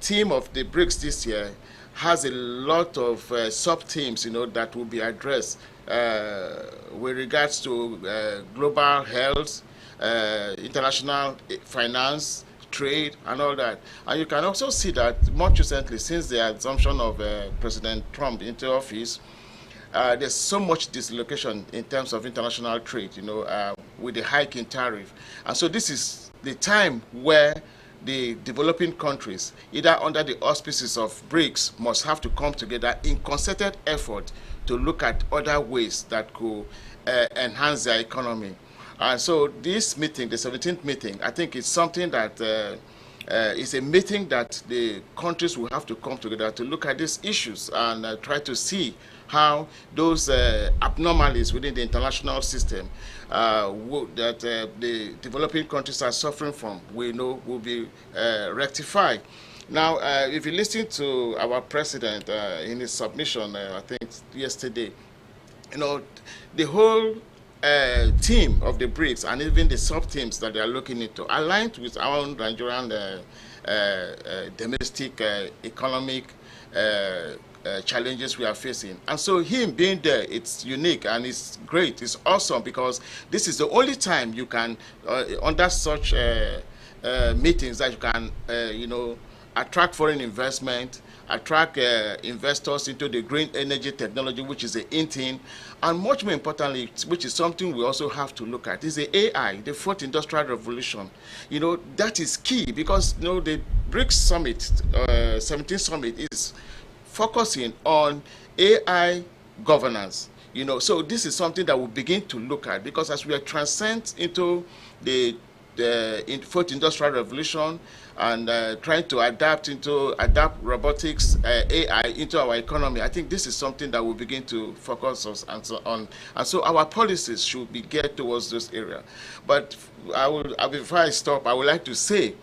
theme of the BRICS this year has a lot of sub-themes, that will be addressed with regards to global health, international finance, trade, and all that. And you can also see that much recently, since the assumption of President Trump into office, there's so much dislocation in terms of international trade, with the hike in tariff. And so this is the time where the developing countries, either under the auspices of BRICS, must have to come together in concerted effort to look at other ways that could enhance their economy. And so this meeting, the 17th meeting, I think it's something that is a meeting that the countries will have to come together to look at these issues and try to see how those abnormalities within the international system that the developing countries are suffering from, we know will be rectified. Now, if you listen to our president in his submission, I think yesterday, the whole team of the BRICS and even the sub-teams that they are looking into aligned with our own Nigerian domestic economic challenges we are facing. And so him being there, it's unique and it's great, it's awesome, because this is the only time you can, under such meetings, that you can, attract foreign investment, attract investors into the green energy technology, which is the in thing, and much more importantly, which is something we also have to look at, is the AI, the fourth industrial revolution. That is key, because the BRICS summit, 17th summit, is focusing on AI governance. So this is something that we'll begin to look at, because as we are transcend into the fourth industrial revolution and trying to adapt robotics, AI into our economy, I think this is something that will begin to focus us on. And so our policies should be geared towards this area. But before I stop, I would like to say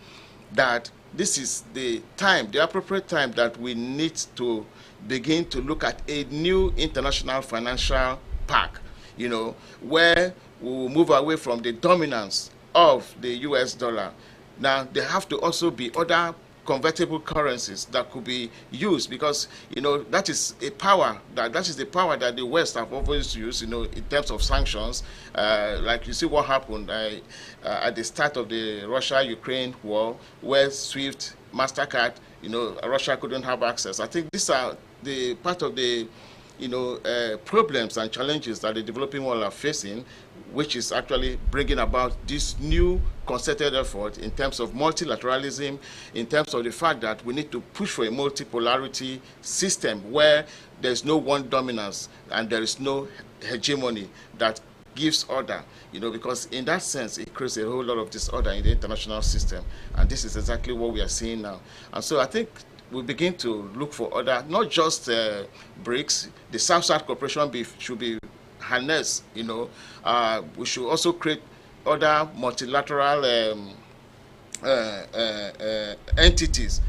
that this is the appropriate time that we need to begin to look at a new international financial pact, where we will move away from the dominance of the US dollar. Now, there have to also be other convertible currencies that could be used, because that is a power that is the power that the West have always used, in terms of sanctions. Like you see what happened at the start of the Russia-Ukraine war, where SWIFT, MasterCard, Russia couldn't have access. I think these are the part of the problems and challenges that the developing world are facing, which is actually bringing about this new concerted effort in terms of multilateralism, in terms of the fact that we need to push for a multipolarity system where there's no one dominance and there is no hegemony that gives order, because in that sense it creates a whole lot of disorder in the international system, and this is exactly what we are seeing now. And so I think we begin to look for other, not just BRICS, the South-South cooperation should be harnessed, we should also create other multilateral entities,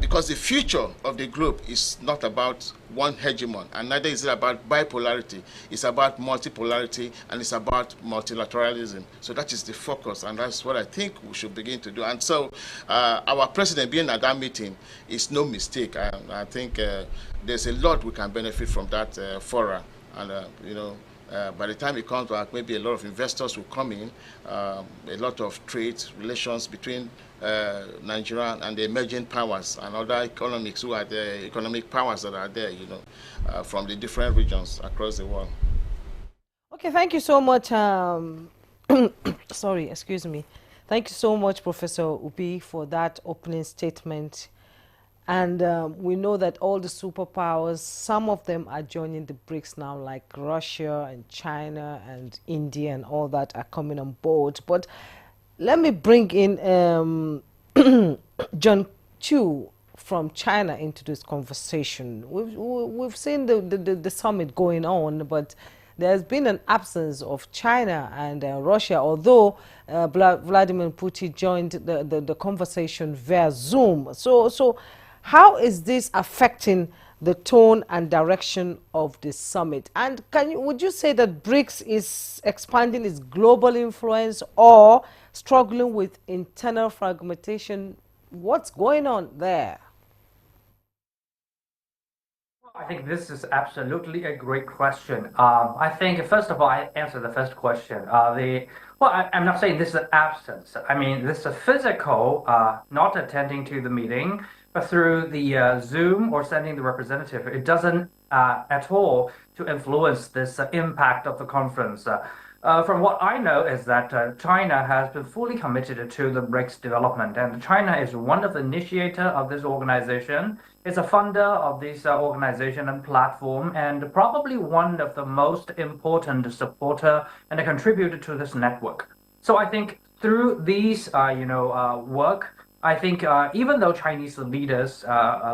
because the future of the globe is not about one hegemon, and neither is it about bipolarity. It's about multipolarity, and it's about multilateralism. So that is the focus, and that's what I think we should begin to do. And so our president being at that meeting is no mistake. I think there's a lot we can benefit from that forum, and by the time it comes back, maybe a lot of investors will come in, a lot of trade relations between Nigeria and the emerging powers and other economics who are the economic powers that are there, from the different regions across the world. Okay, thank you so much. Sorry, excuse me. Thank you so much, Professor Ubi, for that opening statement. And we know that all the superpowers, some of them are joining the BRICS now, like Russia and China and India and all that are coming on board. But let me bring in John Chu from China into this conversation. We've seen the summit going on, but there's been an absence of China and Russia, although Vladimir Putin joined the conversation via Zoom. So how is this affecting the tone and direction of this summit? And would you say that BRICS is expanding its global influence or struggling with internal fragmentation? What's going on there? think this is absolutely a great question. I think first of all, I answer the first question. I'm not saying this is absence. I mean, this is a physical, not attending to the meeting, but through the Zoom or sending the representative. It doesn't at all to influence this impact of the conference. From what I know is that China has been fully committed to the BRICS development, and China is one of the initiator of this organization. It's a funder of this organization and platform, and probably one of the most important supporter and a contributor to this network. So I think through these, work, I think even though Chinese leaders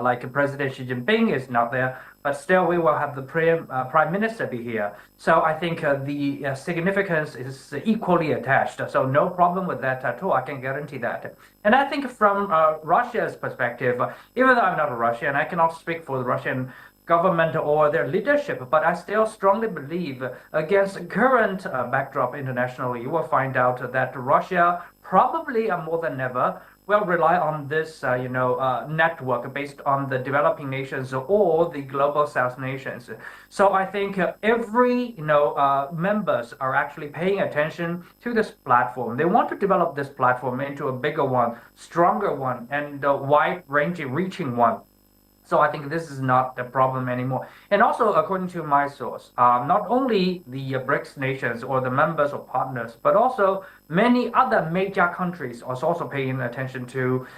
like President Xi Jinping is not there, but still we will have the Prime Minister be here. So I think the significance is equally attached. So no problem with that at all. I can guarantee that. And I think from Russia's perspective, even though I'm not a Russian, I cannot speak for the Russian government or their leadership, but I still strongly believe against current backdrop internationally, you will find out that Russia probably more than ever will rely on this, network based on the developing nations or the global South nations. So I think every, members are actually paying attention to this platform. They want to develop this platform into a bigger one, stronger one, and a wide-ranging, reaching one. So I think this is not the problem anymore. And also, according to my source, not only the BRICS nations or the members or partners, but also many other major countries are also paying attention to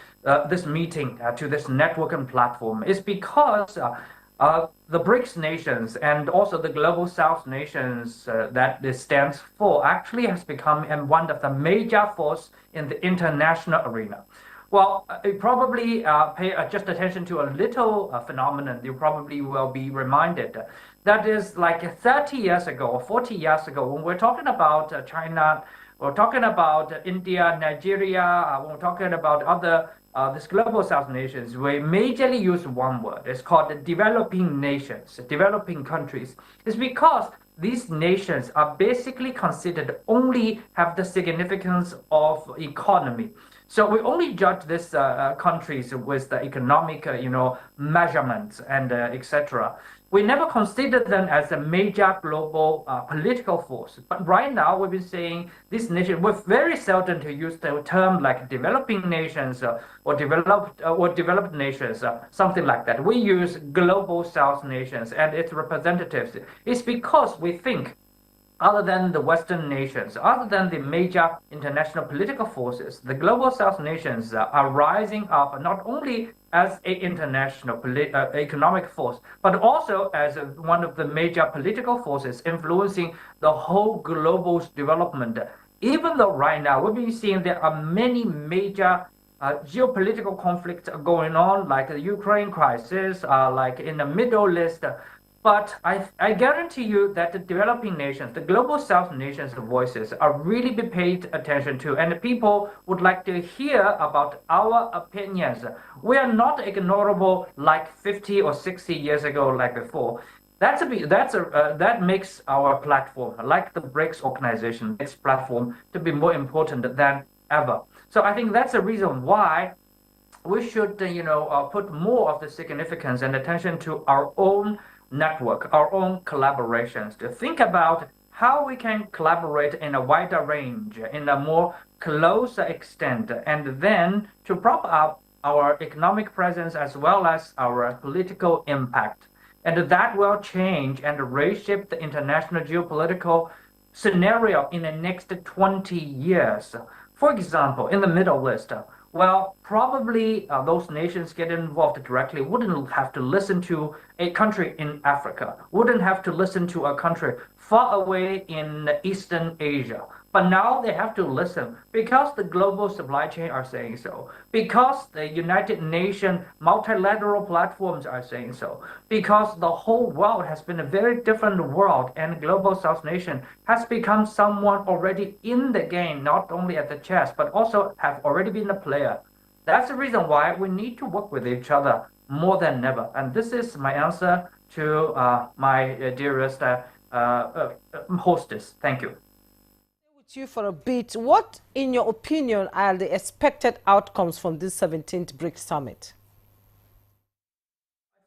this meeting, to this network and platform. It's because the BRICS nations and also the Global South nations that this stands for actually has become one of the major force in the international arena. Well, you probably pay just attention to a little phenomenon. You probably will be reminded. That is like 30 years ago or 40 years ago, when we're talking about China, we're talking about India, Nigeria, when we're talking about other this global South nations, we majorly use one word. It's called the developing nations, developing countries. It's because these nations are basically considered only have the significance of economy. So we only judge these countries with the economic, measurements and etc. We never consider them as a major global political force. But right now, we've been saying this nation. We're very seldom to use the term like developing nations or developed nations, something like that. We use global South nations and its representatives. It's because we think, other than the Western nations, other than the major international political forces, the global South nations are rising up not only as an international economic force, but also as one of the major political forces influencing the whole global development. Even though right now we've been seeing there are many major geopolitical conflicts going on, like the Ukraine crisis, like in the Middle East, but I guarantee you that the developing nations, the global South nations' voices are really be paid attention to, and people would like to hear about our opinions. We are not ignorable like 50 or 60 years ago, like before. That makes our platform, like the BRICS organization, its platform, to be more important than ever. So I think that's the reason why we should, put more of the significance and attention to our own network, our own collaborations, to think about how we can collaborate in a wider range, in a more closer extent, and then to prop up our economic presence as well as our political impact. And that will change and reshape the international geopolitical scenario in the next 20 years. For example, in the Middle East, well, probably those nations get involved directly wouldn't have to listen to a country in Africa, wouldn't have to listen to a country far away in Eastern Asia. But now they have to listen because the global supply chain are saying so, because the United Nations multilateral platforms are saying so, because the whole world has been a very different world, and global South nation has become someone already in the game, not only at the chess, but also have already been a player. That's the reason why we need to work with each other more than ever. And this is my answer to my dearest hostess. Thank you. With you for a bit, what, in your opinion, are the expected outcomes from this 17th BRICS summit?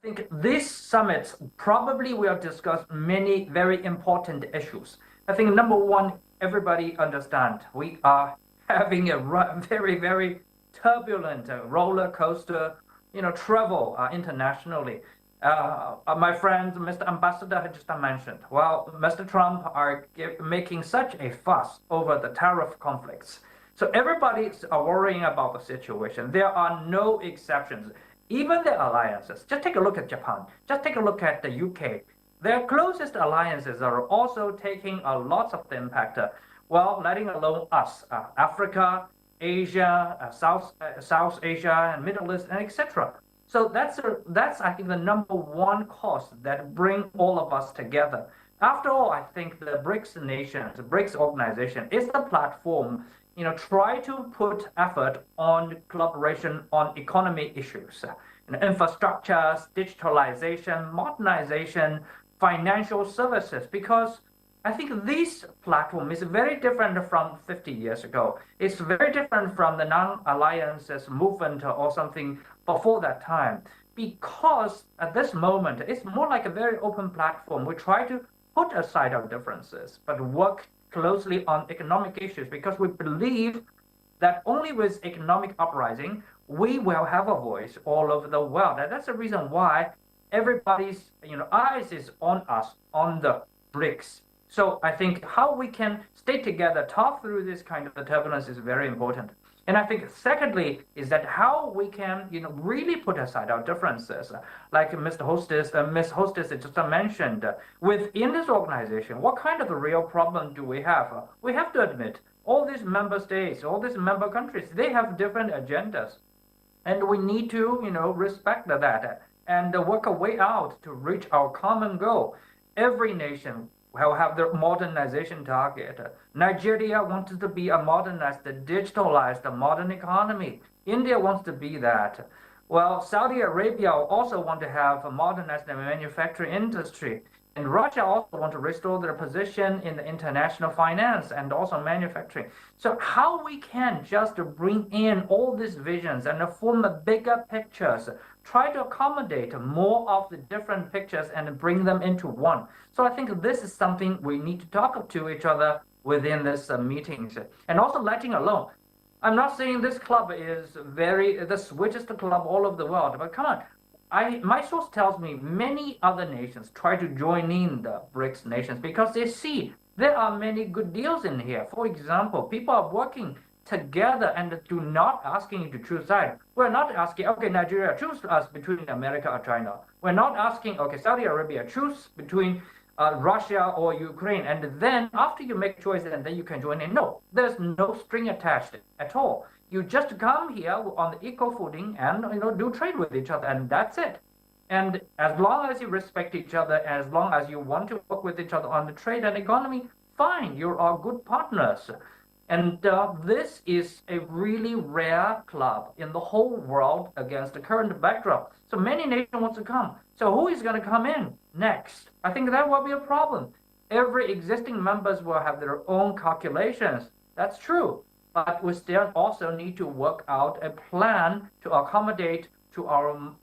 I think these summits probably will discuss many very important issues. I think number one, everybody understand we are having a very, very turbulent roller coaster, travel internationally. My friend, Mr. Ambassador, had just mentioned. Well, Mr. Trump are making such a fuss over the tariff conflicts. So everybody is worrying about the situation. There are no exceptions. Even the alliances. Just take a look at Japan. Just take a look at the UK. Their closest alliances are also taking a lot of the impact. Well, letting alone us, Africa, Asia, South Asia, and Middle East, and etc. So that's I think the number one cause that bring all of us together. After all, I think the BRICS nations, the BRICS organization, is the platform. Try to put effort on collaboration on economy issues, infrastructures, digitalization, modernization, financial services, because I think this platform is very different from 50 years ago. It's very different from the non-alliances movement or something before that time, because at this moment, it's more like a very open platform. We try to put aside our differences, but work closely on economic issues, because we believe that only with economic uprising, we will have a voice all over the world. And that's the reason why everybody's eyes is on us, on the BRICS. So I think how we can stay together, talk through this kind of the turbulence is very important. And I think secondly is that how we can really put aside our differences, like Mr. Hostess, Ms. Hostess just mentioned, within this organization, what kind of a real problem do we have? We have to admit all these member states, all these member countries, they have different agendas, and we need to respect that and work a way out to reach our common goal. Every nation will have their modernization target. Nigeria wants to be a modernized, digitalized, modern economy. India wants to be that. Well, Saudi Arabia also want to have a modernized manufacturing industry. And Russia also want to restore their position in the international finance and also manufacturing. So how we can just bring in all these visions and form a bigger pictures, try to accommodate more of the different pictures and bring them into one. So I think this is something we need to talk to each other within this meetings. And also letting alone, I'm not saying this club is the sweetest club all over the world, but come on. My source tells me many other nations try to join in the BRICS nations because they see there are many good deals in here. For example, people are working together and do not asking you to choose side. We're not asking, okay, Nigeria, choose us between America or China. We're not asking, okay, Saudi Arabia, choose between Russia or Ukraine, and then after you make choices, and then you can join in. No, there's no string attached at all. You just come here on the equal footing and do trade with each other, and that's it. And as long as you respect each other, as long as you want to work with each other on the trade and economy, fine, you are good partners. And this is a really rare club in the whole world against the current backdrop. So many nations want to come. So who is going to come in next? I think that will be a problem. Every existing members will have their own calculations. That's true. But we still also need to work out a plan to accommodate to our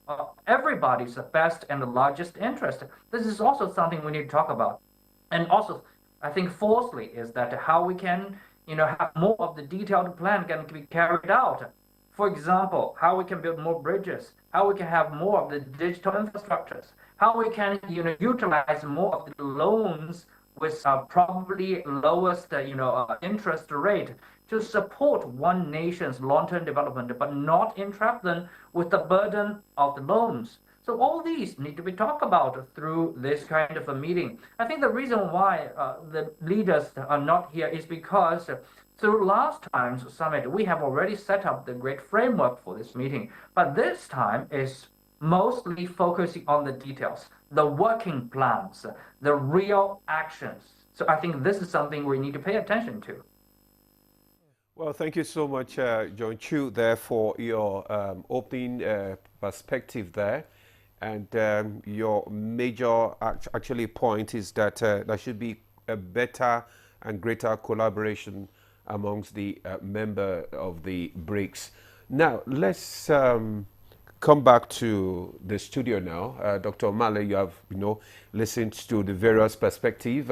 everybody's best and the largest interest. This is also something we need to talk about. And also, I think fourthly is that how we can have more of the detailed plan can be carried out. For example, how we can build more bridges, how we can have more of the digital infrastructures, how we can utilize more of the loans with probably lowest interest rate to support one nation's long-term development, but not entrap them with the burden of the loans. So all these need to be talked about through this kind of a meeting. I think the reason why the leaders are not here is because through last time's summit, we have already set up the great framework for this meeting. But this time is mostly focusing on the details, the working plans, the real actions. So I think this is something we need to pay attention to. Well, thank you so much, John Chu, there for your opening perspective there. And your major actually point is that there should be a better and greater collaboration amongst the member of the BRICS. Now, let's come back to the studio now. Dr. Male, you have, listened to the various perspectives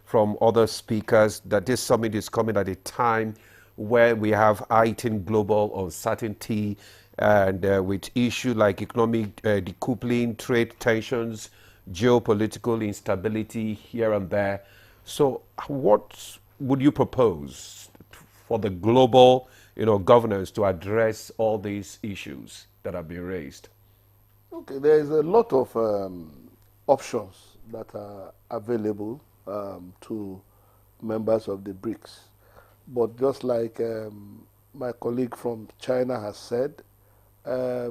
from other speakers that this summit is coming at a time where we have heightened global uncertainty and with issues like economic decoupling, trade tensions, geopolitical instability here and there. So what would you propose for the global governance to address all these issues that have been raised? Okay, there is a lot of options that are available to members of the BRICS. But just like my colleague from China has said, the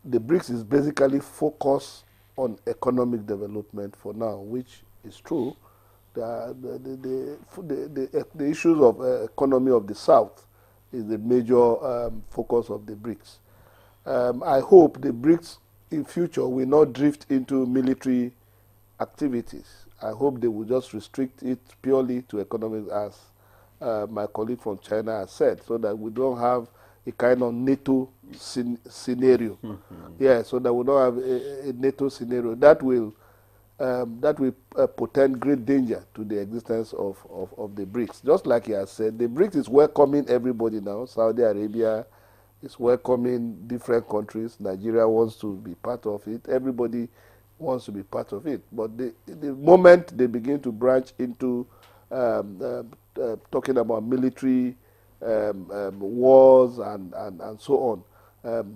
BRICS is basically focused on economic development for now, which is true. The issues of economy of the South is the major focus of the BRICS. I hope the BRICS in future will not drift into military activities. I hope they will just restrict it purely to economic, as my colleague from China has said, so that we don't have a kind of NATO scenario. Yeah, so that we don't have a NATO scenario. That will portend great danger to the existence of the BRICS. Just like he has said, the BRICS is welcoming everybody now. Saudi Arabia is welcoming different countries. Nigeria wants to be part of it. Everybody wants to be part of it. But the moment they begin to branch into talking about military wars and so on,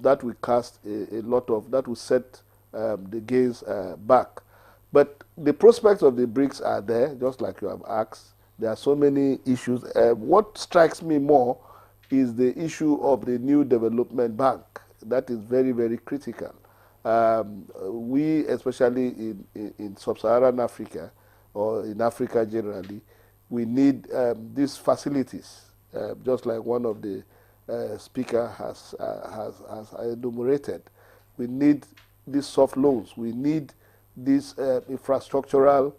that will cast a lot of, that will set the gains back. But the prospects of the BRICS are there, just like you have asked. There are so many issues. What strikes me more is the issue of the new development bank. That is very, very critical. We, especially in sub-Saharan Africa, or in Africa generally, we need these facilities, just like one of the speaker has enumerated. We need these soft loans. We need these infrastructural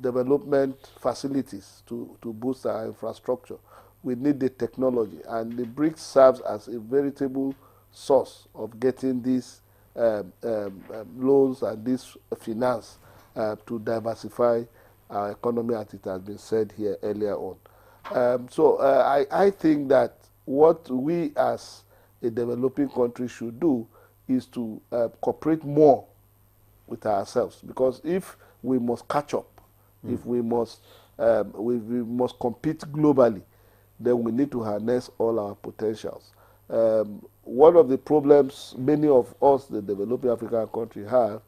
development facilities to boost our infrastructure. We need the technology, and the BRICS serves as a veritable source of getting these loans and this finance to diversify our economy, as it has been said here earlier on. So I think that what we as a developing country should do is to cooperate more with ourselves, because if we must catch up, if we must compete globally, then we need to harness all our potentials. One of the problems many of us, the developing African country, have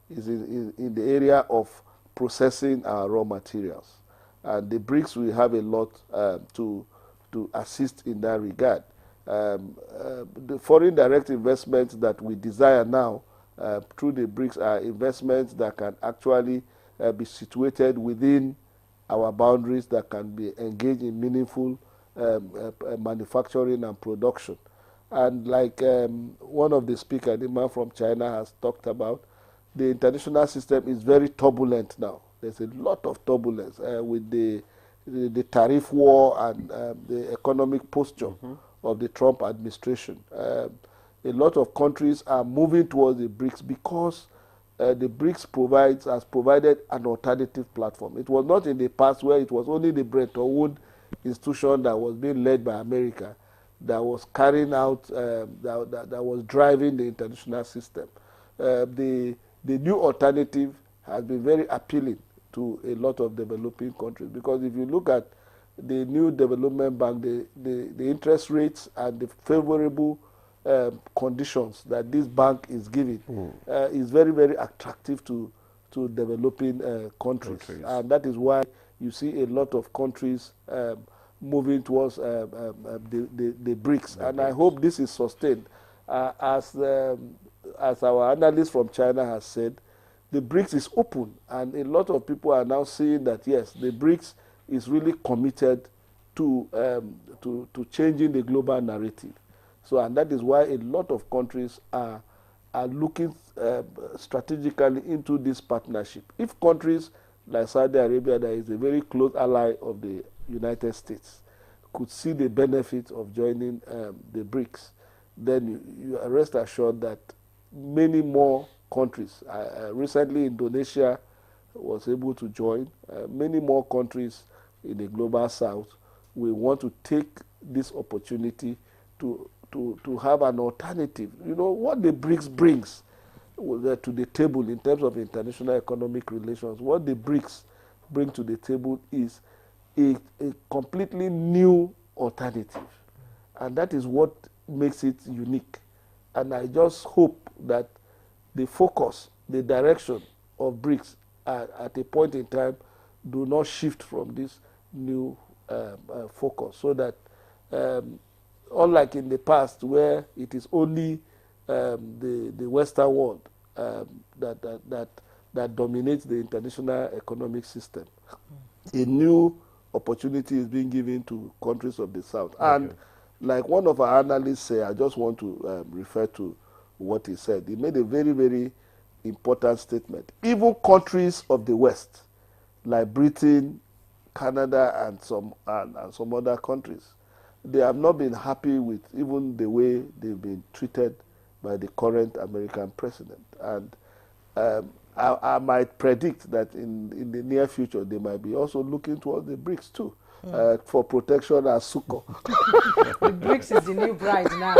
is in the area of processing our raw materials. And the BRICS will have a lot to assist in that regard. The foreign direct investments that we desire now through the BRICS are investments that can actually be situated within our boundaries, that can be engaged in meaningful manufacturing and production. And like one of the speakers, the man from China, has talked about, the international system is very turbulent now. There's a lot of turbulence with the tariff war and the economic posture of the Trump administration. A lot of countries are moving towards the BRICS because the BRICS has provided an alternative platform. It was not in the past where it was only the Bretton Woods institution that was being led by America that was carrying out, that was driving the international system. The new alternative has been very appealing to a lot of developing countries, because if you look at the new development bank, the interest rates and the favorable conditions that this bank is giving is very, very attractive to developing countries. And that is why you see a lot of countries moving towards the BRICS. And I hope this is sustained. As our analyst from China has said, the BRICS is open, and a lot of people are now seeing that, yes, the BRICS is really committed to changing the global narrative. So, and that is why a lot of countries are looking strategically into this partnership. If countries like Saudi Arabia, that is a very close ally of the United States, could see the benefit of joining the BRICS, then you are rest assured that many more countries, recently Indonesia was able to join, many more countries in the global south will want to take this opportunity to have an alternative. You know, what the BRICS brings to the table in terms of international economic relations, what the BRICS bring to the table is a completely new alternative. And that is what makes it unique. And I just hope that the focus, the direction of BRICS at a point in time do not shift from this new focus, so that unlike in the past where it is only the Western world that dominates the international economic system, a new opportunity is being given to countries of the South. Okay. And like one of our analysts said, I just want to refer to what he said. He made a very, very important statement. Even countries of the West, like Britain, Canada, and some other countries, they have not been happy with even the way they've been treated by the current American president. And I might predict that in the near future, they might be also looking towards the BRICS too, for protection and succor. The BRICS is the new bride now.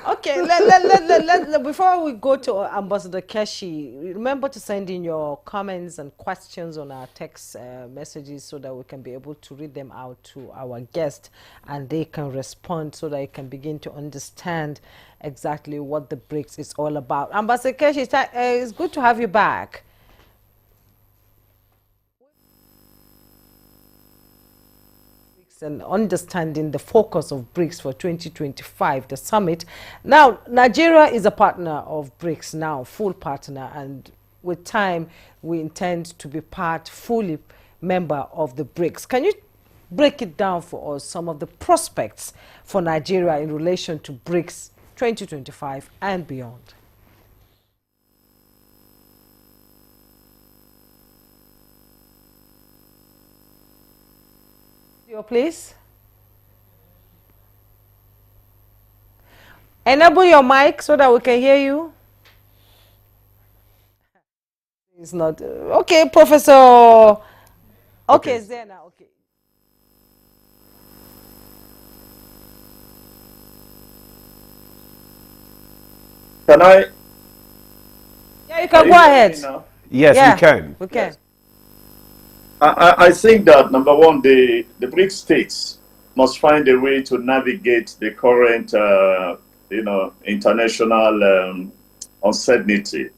Okay, before we go to Ambassador Keshi, remember to send in your comments and questions on our text messages so that we can be able to read them out to our guests and they can respond so that you can begin to understand exactly what the BRICS is all about. Ambassador Keshi, it's good to have you back. And understanding the focus of BRICS for 2025, the summit. Now, Nigeria is a partner of BRICS now, full partner, and with time, we intend to be fully member of the BRICS. Can you break it down for us, some of the prospects for Nigeria in relation to BRICS 2025 and beyond? Please enable your mic so that we can hear you. It's not okay, Professor. Okay, it's there now. Okay. Can I? Yeah, you can go ahead. Yes, yeah, we can. We can. Yes. I think that, number one, the BRICS states must find a way to navigate the current, international uncertainty.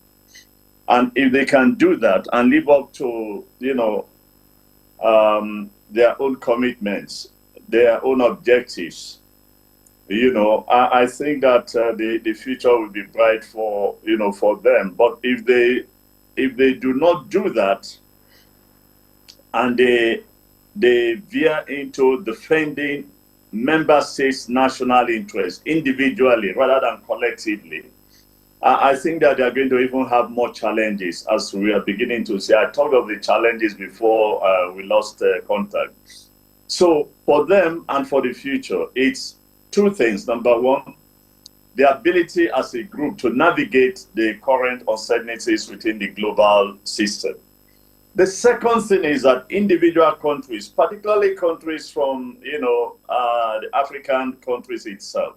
And if they can do that and live up to, their own commitments, their own objectives, I think that the future will be bright for, for them. But if they do not do that, and they veer into defending member states' national interests individually rather than collectively, I think that they are going to even have more challenges, as we are beginning to see. I talked of the challenges before we lost contact. So for them and for the future, it's two things. Number one, the ability as a group to navigate the current uncertainties within the global system. The second thing is that individual countries, particularly countries from, the African countries itself.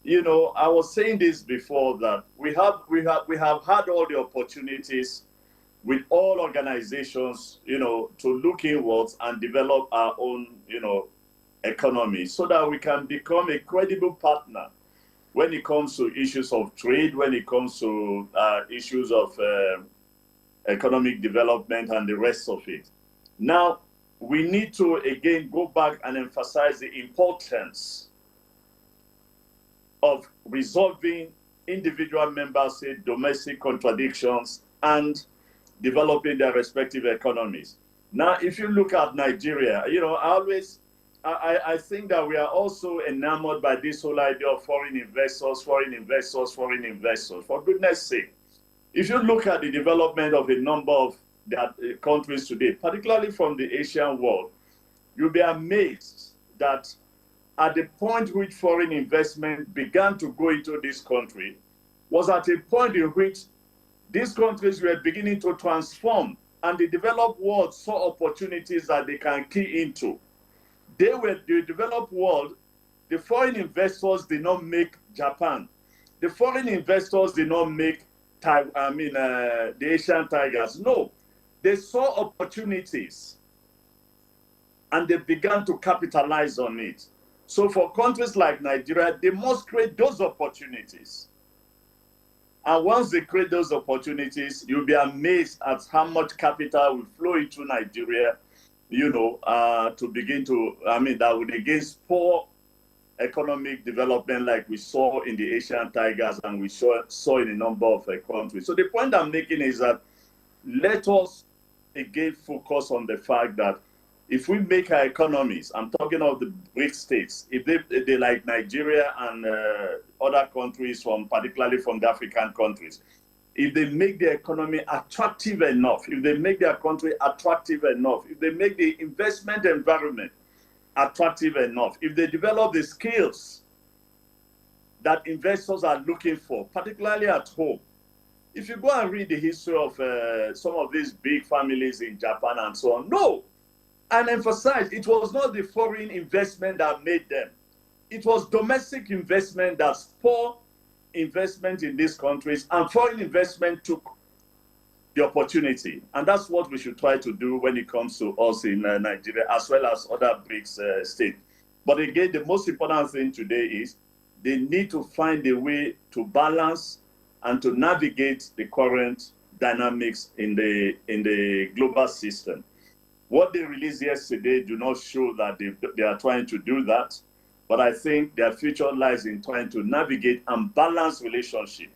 I was saying this before, that we have had all the opportunities with all organizations, to look inwards and develop our own, economy so that we can become a credible partner when it comes to issues of trade, when it comes to issues of economic development and the rest of it. Now, we need to again go back and emphasize the importance of resolving individual member state domestic contradictions and developing their respective economies. Now, if you look at Nigeria, I think that we are also enamored by this whole idea of foreign investors. For goodness sake, if you look at the development of a number of countries today, particularly from the Asian world, you'll be amazed that at the point which foreign investment began to go into this country was at a point in which these countries were beginning to transform, and the developed world saw opportunities that they can key into. The developed world, the foreign investors did not make Japan. The foreign investors did not make the Asian tigers. No, they saw opportunities and they began to capitalize on it. So for countries like Nigeria, they must create those opportunities. And once they create those opportunities, you'll be amazed at how much capital will flow into Nigeria, to begin to, that would against poor economic development like we saw in the Asian tigers and we saw in a number of countries. So the point I'm making is that let us again focus on the fact that if we make our economies, I'm talking of the BRICS states, if they like Nigeria and other countries, particularly from the African countries, if they make their economy attractive enough, if they make their country attractive enough, if they make the investment environment attractive enough, if they develop the skills that investors are looking for, particularly at home. If you go and read the history of some of these big families in Japan and so on, no. And emphasize, it was not the foreign investment that made them. It was domestic investment that spurred investment in these countries, and foreign investment took the opportunity. And that's what we should try to do when it comes to us in Nigeria, as well as other BRICS states. But again, the most important thing today is they need to find a way to balance and to navigate the current dynamics in the global system. What they released yesterday do not show that they are trying to do that, but I think their future lies in trying to navigate and balance relationship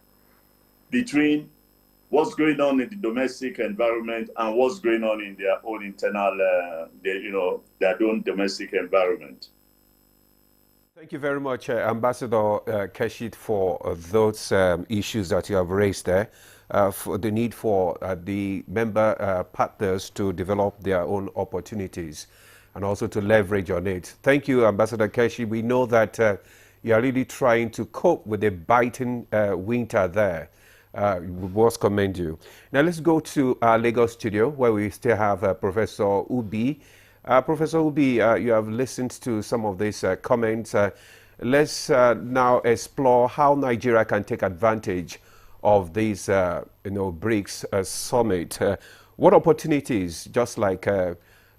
between what's going on in the domestic environment and what's going on in their own internal, their own domestic environment. Thank you very much, Ambassador Keshit, for those issues that you have raised there, for the need for the member partners to develop their own opportunities and also to leverage on it. Thank you, Ambassador Keshit. We know that you are really trying to cope with the biting winter there. We must commend you. Now let's go to our Lagos studio where we still have Professor Ubi. Professor Ubi, you have listened to some of these comments. Let's now explore how Nigeria can take advantage of this, BRICS summit. What opportunities, just like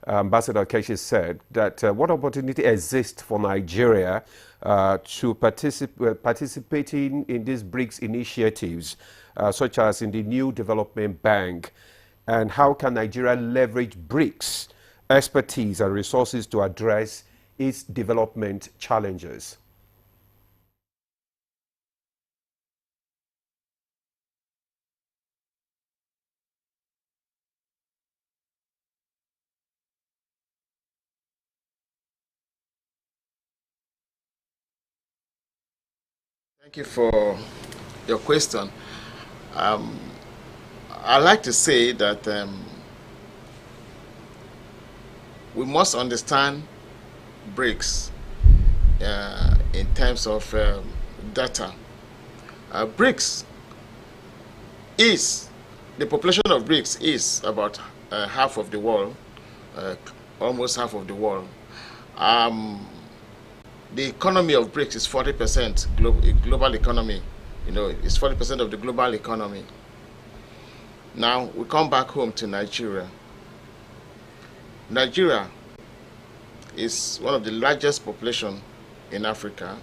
Ambassador Keshi said, that what opportunity exists for Nigeria to participating in these BRICS initiatives, such as in the New Development Bank, and how can Nigeria leverage BRICS expertise and resources to address its development challenges? Thank you for your question. I'd like to say that we must understand BRICS in terms of data. BRICS is, the population of BRICS is about half of the world, almost half of the world. The economy of BRICS is 40% global economy. It's 40% of the global economy. Now we come back home to Nigeria. Nigeria is one of the largest population in Africa,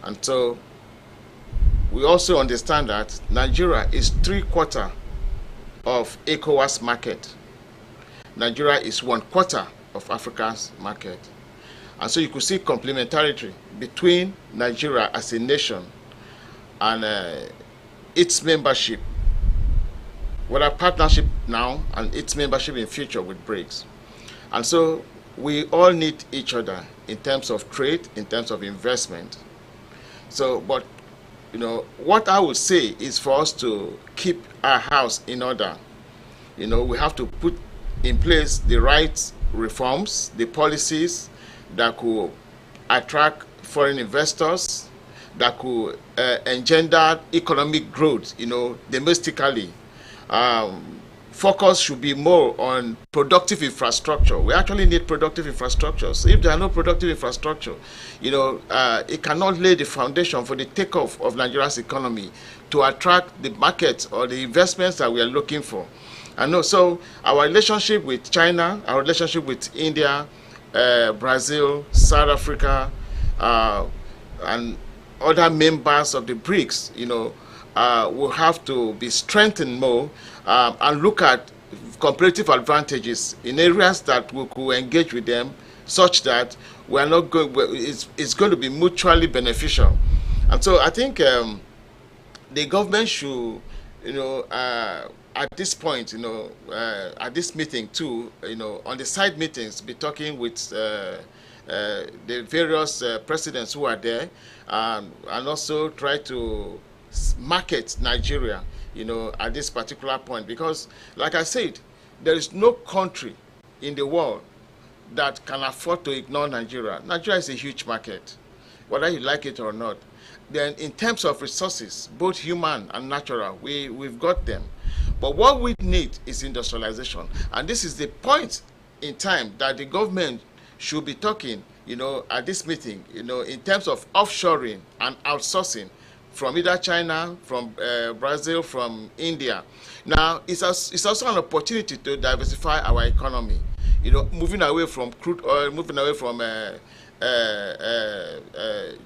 and so we also understand that Nigeria is 3/4 of ECOWAS market. Nigeria is 1/4 of Africa's market. And so you could see complementarity between Nigeria as a nation and its membership, whether partnership now and its membership in future with BRICS. And so we all need each other in terms of trade, in terms of investment. So, but what I would say is for us to keep our house in order. We have to put in place the right reforms, the policies that could attract foreign investors, that could engender economic growth, domestically. Focus should be more on productive infrastructure. We actually need productive infrastructure. So if there are no productive infrastructure, it cannot lay the foundation for the takeoff of Nigeria's economy to attract the market or the investments that we are looking for. And also, our relationship with China, our relationship with India, Brazil, South Africa, and other members of the BRICS, will have to be strengthened more, and look at comparative advantages in areas that we could engage with them, such that we are not going. It's going to be mutually beneficial. And so I think the government should, at this point, at this meeting too, on the side meetings, be talking with the various presidents who are there, and also try to market Nigeria, at this particular point. Because, like I said, there is no country in the world that can afford to ignore Nigeria. Nigeria is a huge market, whether you like it or not. Then, in terms of resources, both human and natural, we've got them. But what we need is industrialization. And this is the point in time that the government should be talking, at this meeting, in terms of offshoring and outsourcing from either China, from Brazil, from India. Now, it's also an opportunity to diversify our economy, moving away from crude oil, moving away from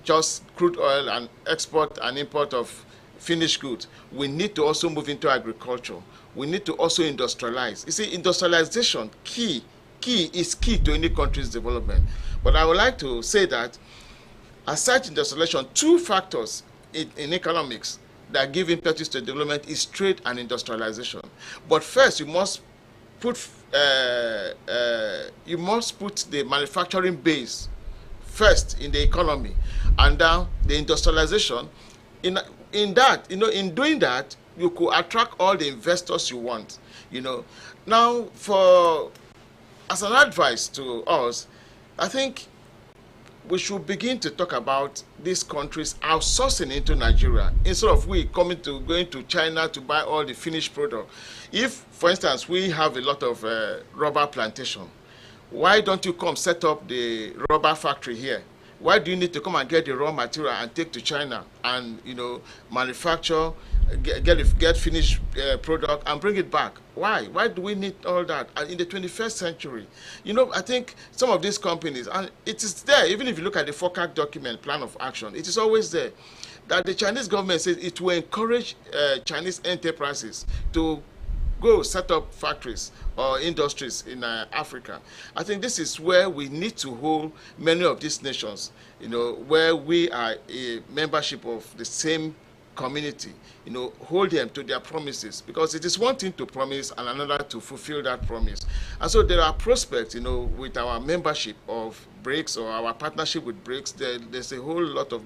just crude oil and export and import of finished goods. We need to also move into agriculture. We need to also industrialize. You see, industrialization is key to any country's development. But I would like to say that aside industrialization, two factors in economics that give impetus to development is trade and industrialization. But first, you must put the manufacturing base first in the economy, and now the industrialization. In doing that, you could attract all the investors you want. Now, as an advice to us, I think we should begin to talk about these countries outsourcing into Nigeria instead of going to China to buy all the finished product. If, for instance, we have a lot of rubber plantation, why don't you come set up the rubber factory here? Why do you need to come and get the raw material and take to China and manufacture, get finished product and bring it back? Why? Why do we need all that in the 21st century? I think some of these companies, and it is there, even if you look at the FOCAC document, plan of action, it is always there, that the Chinese government says it will encourage Chinese enterprises to go set up factories or industries in Africa. I think this is where we need to hold many of these nations, where we are a membership of the same community, hold them to their promises, because it is one thing to promise and another to fulfill that promise. And so there are prospects, with our membership of BRICS or our partnership with BRICS, there's a whole lot of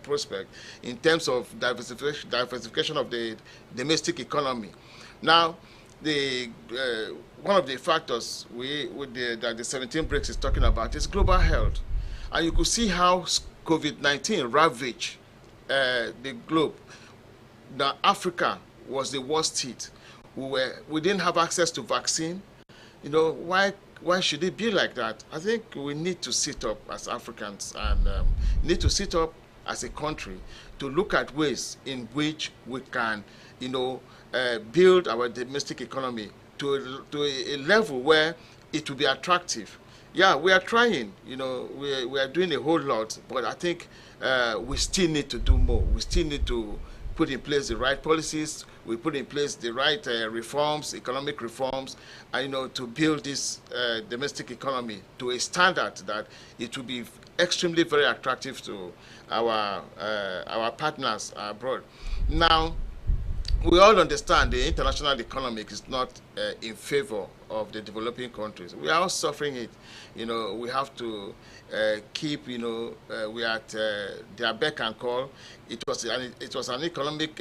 prospect in terms of diversification of the domestic economy. Now, one of the factors that the 17 BRICS is talking about is global health. And you could see how COVID-19 ravaged the globe. Now, Africa was the worst hit. We didn't have access to vaccine. Why should it be like that? I think we need to sit up as Africans and need to sit up as a country to look at ways in which we can, build our domestic economy to a level where it will be attractive. Yeah, we are trying, we are doing a whole lot, but I think we still need to do more. We still need to put in place the right policies, we put in place the right reforms, economic reforms, to build this domestic economy to a standard that it will be extremely very attractive to our partners abroad. Now, we all understand the international economic is not in favor of the developing countries. We are all suffering it. We have to keep, we are at their beck and call. It was an economic,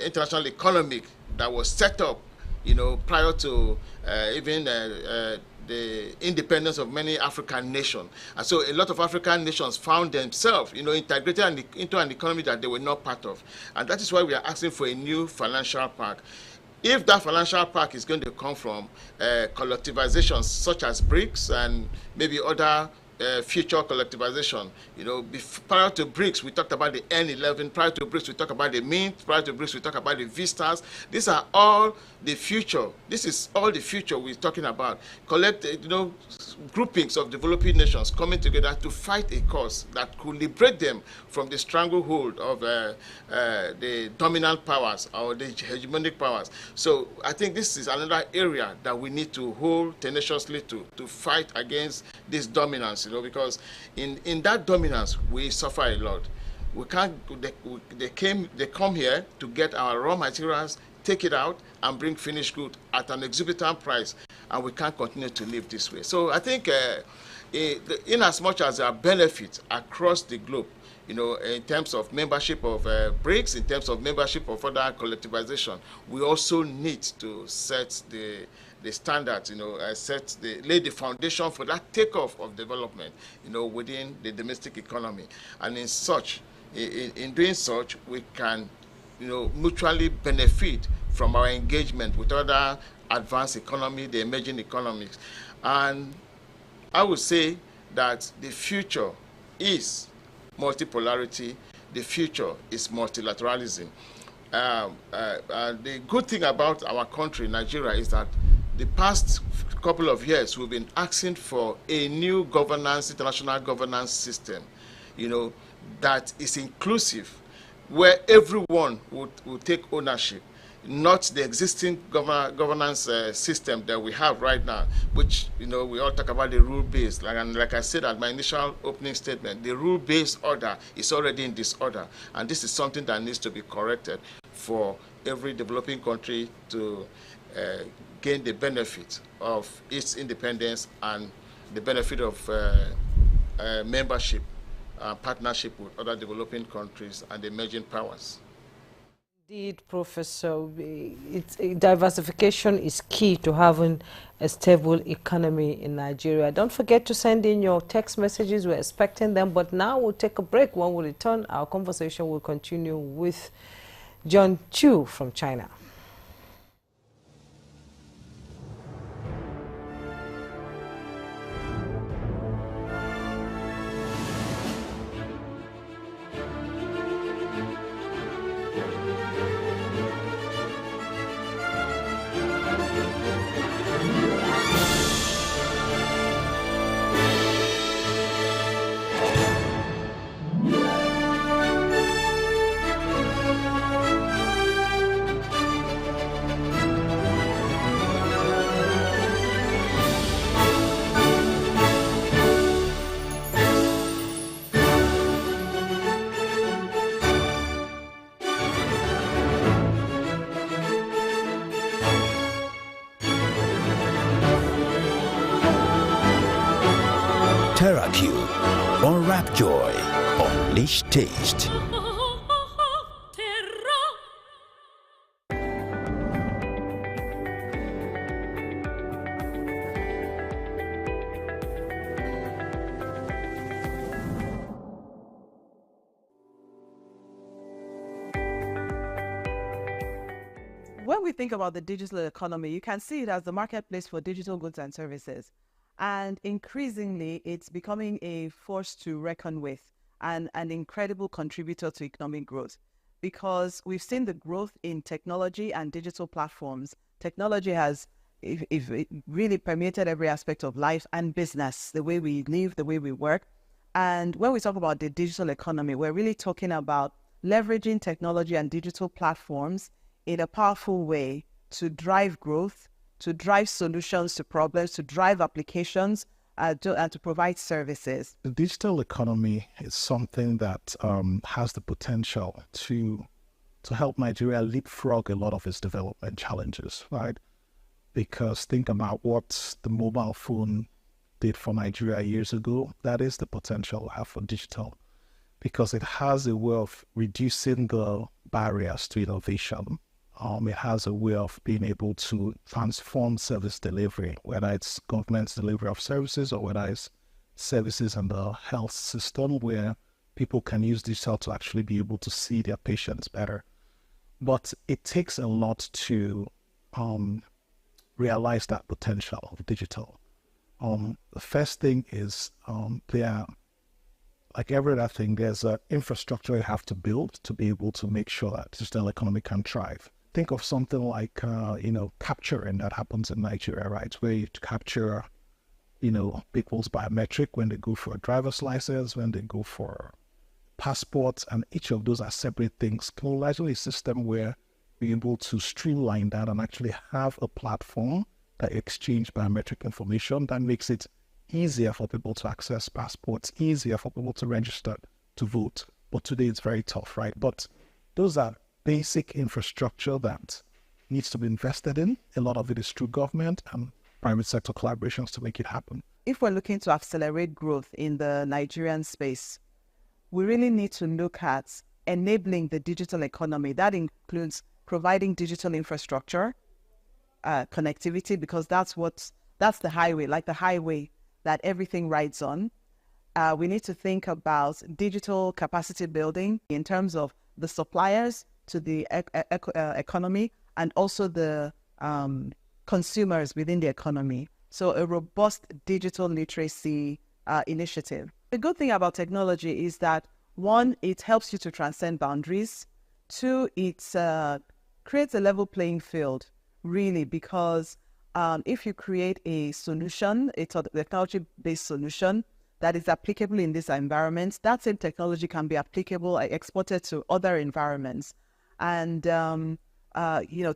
international economic that was set up, prior to even the independence of many African nations. And so a lot of African nations found themselves, integrated into an economy that they were not part of. And that is why we are asking for a new financial park. If that financial park is going to come from collectivizations such as BRICS and maybe other future collectivization, prior to BRICS, we talked about the N11. Prior to BRICS, we talked about the Mint. Prior to BRICS, we talked about the Vistas. These are all the future. This is all the future we're talking about. Groupings of developing nations coming together to fight a cause that could liberate them from the stranglehold of the dominant powers or the hegemonic powers. So I think this is another area that we need to hold tenaciously to fight against this dominance, because in that dominance we suffer a lot. We can't. They come here to get our raw materials, take it out, and bring finished good at an exorbitant price, and we can't continue to live this way. So I think, in as much as there are benefits across the globe, in terms of membership of BRICS, in terms of membership of other collectivization, we also need to set the standards, lay the foundation for that takeoff of development, within the domestic economy. And in doing such, we can, mutually benefit from our engagement with other advanced economy, the emerging economies. And I would say that the future is multipolarity, the future is multilateralism. The good thing about our country, Nigeria, is that the past couple of years we've been asking for a new governance, international governance system, that is inclusive, where everyone would take ownership, not the existing governance system that we have right now, which, we all talk about the rule-based. Like I said at my initial opening statement, the rule-based order is already in disorder, and this is something that needs to be corrected for every developing country to gain the benefit of its independence and the benefit of membership, partnership with other developing countries and emerging powers. Indeed, Professor, diversification is key to having a stable economy in Nigeria. Don't forget to send in your text messages. We're expecting them, but now we'll take a break. When we return, our conversation will continue with John Chu from China. TerraQ, unwrap joy, unleash taste. When we think about the digital economy, you can see it as the marketplace for digital goods and services. And increasingly, it's becoming a force to reckon with and an incredible contributor to economic growth, because we've seen the growth in technology and digital platforms. Technology has it really permeated every aspect of life and business, the way we live, the way we work. And when we talk about the digital economy, we're really talking about leveraging technology and digital platforms in a powerful way to drive growth, to drive solutions to problems, to drive applications, and to provide services. The digital economy is something that has the potential to help Nigeria leapfrog a lot of its development challenges, right? Because think about what the mobile phone did for Nigeria years ago. That is the potential we have for digital, because it has a way of reducing the barriers to innovation It has a way of being able to transform service delivery, whether it's government's delivery of services or whether it's services in the health system where people can use digital to actually be able to see their patients better. But it takes a lot to realize that potential of digital. The first thing is there, like every other thing, there's an infrastructure you have to build to be able to make sure that digital economy can thrive. Think of something like, capturing that happens in Nigeria, right? Where you capture, people's biometric when they go for a driver's license, when they go for passports, and each of those are separate things. Colonizing a system where we're able to streamline that and actually have a platform that exchange biometric information that makes it easier for people to access passports, easier for people to register to vote. But today it's very tough, right? But those are basic infrastructure that needs to be invested in. A lot of it is through government and private sector collaborations to make it happen. If we're looking to accelerate growth in the Nigerian space, we really need to look at enabling the digital economy. That includes providing digital infrastructure, connectivity, because that's the highway, like the highway that everything rides on. We need to think about digital capacity building in terms of the suppliers to the economy and also the consumers within the economy. So a robust digital literacy initiative. The good thing about technology is that, one, it helps you to transcend boundaries. Two, it creates a level playing field, really, because if you create a solution, a technology-based solution that is applicable in this environment, that same technology can be applicable, exported to other environments. And,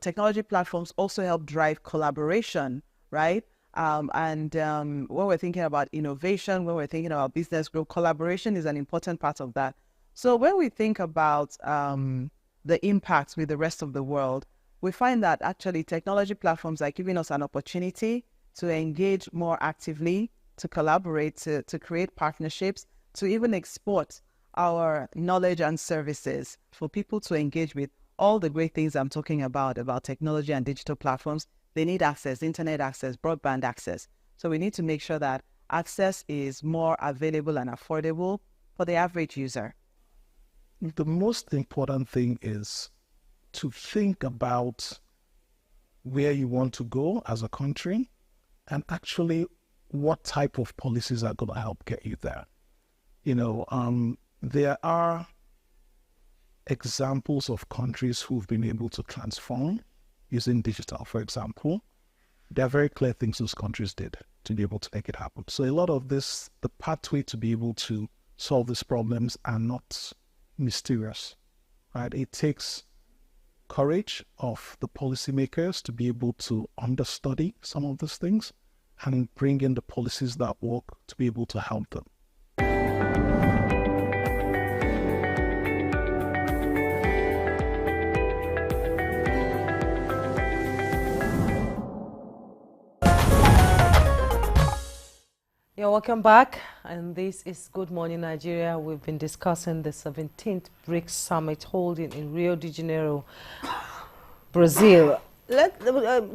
technology platforms also help drive collaboration, right? When we're thinking about innovation, when we're thinking about business growth, collaboration is an important part of that. So when we think about the impacts with the rest of the world, we find that actually technology platforms are giving us an opportunity to engage more actively, to collaborate, to create partnerships, to even export our knowledge and services for people to engage with all the great things I'm talking about technology and digital platforms. They need access, internet access, broadband access. So we need to make sure that access is more available and affordable for the average user. The most important thing is to think about where you want to go as a country and actually what type of policies are going to help get you there. There are examples of countries who've been able to transform using digital, for example. There are very clear things those countries did to be able to make it happen. So a lot of this, the pathway to be able to solve these problems are not mysterious, right? It takes courage of the policymakers to be able to understudy some of these things and bring in the policies that work to be able to help them. Yeah, welcome back. And this is Good Morning Nigeria. We've been discussing the 17th BRICS Summit holding in Rio de Janeiro, Brazil.